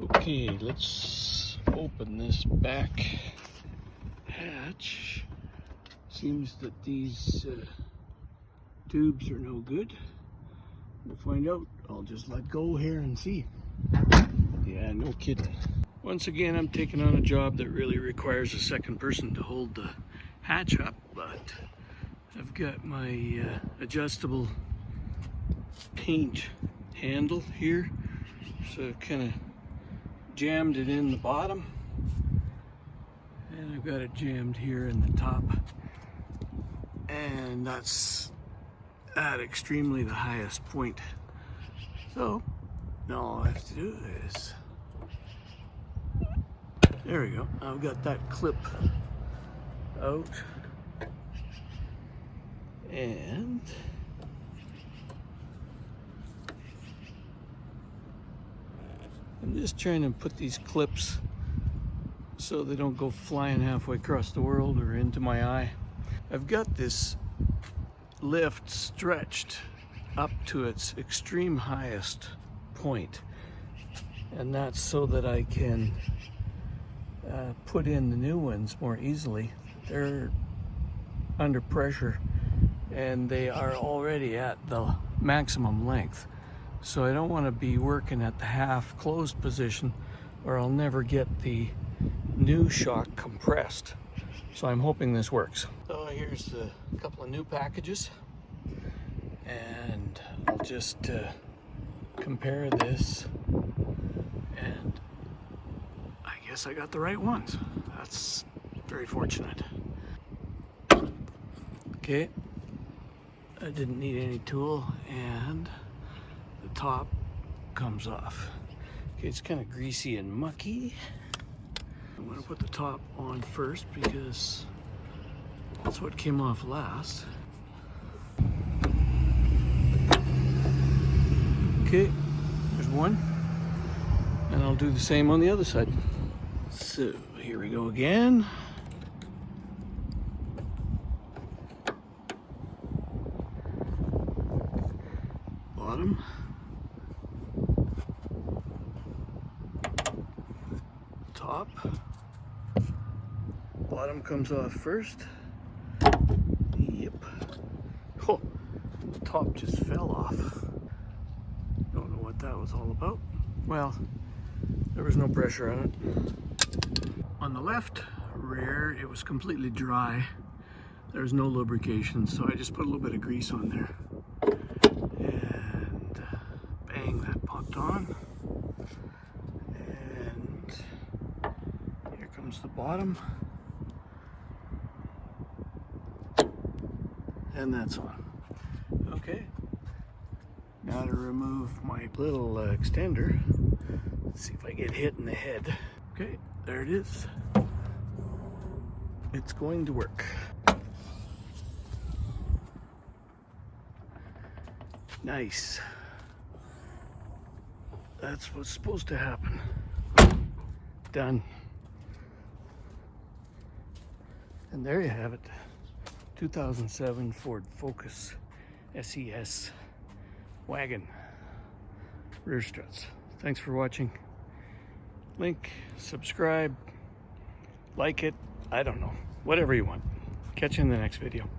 Okay, let's open this back hatch. Seems that these tubes are no good. We'll find out. I'll just let go here and see. Yeah, no kidding. Once again, I'm taking on a job that really requires a second person to hold the hatch up, but I've got my adjustable paint handle here, so I've kind of jammed it in the bottom, and I've got it jammed here in the top, and that's at extremely the highest point. So now all I have to do is, there we go, I've got that clip out, and I'm just trying to put these clips so they don't go flying halfway across the world or into my eye. I've got this lift stretched up to its extreme highest point, and that's so that I can put in the new ones more easily. They're under pressure and they are already at the maximum length. So I don't want to be working at the half closed position, or I'll never get the new shock compressed. So I'm hoping this works. So here's a couple of new packages, and I'll just compare this, and I guess I got the right ones. That's very fortunate. Okay, I didn't need any tool, and the top comes off. Okay, it's kind of greasy and mucky. I'm going to put the top on first because that's what came off last. Okay, there's one, and I'll do the same on the other side. So here we go again. Bottom. Top. Bottom comes off first. Yep. Oh, the top just fell off. Don't know what that was all about. Well, there was no pressure on it. On the left rear, it was completely dry. There's no lubrication, so I just put a little bit of grease on there. And bang, that popped on. And here comes the bottom. And that's on. Okay. Now to remove my little extender. Let's see if I get hit in the head. Okay, there it is. It's going to work. Nice. That's what's supposed to happen. Done. And there you have it. 2007 Ford Focus SES Wagon rear struts. Thanks for watching. Link, subscribe, like it, I don't know, whatever you want. Catch you in the next video.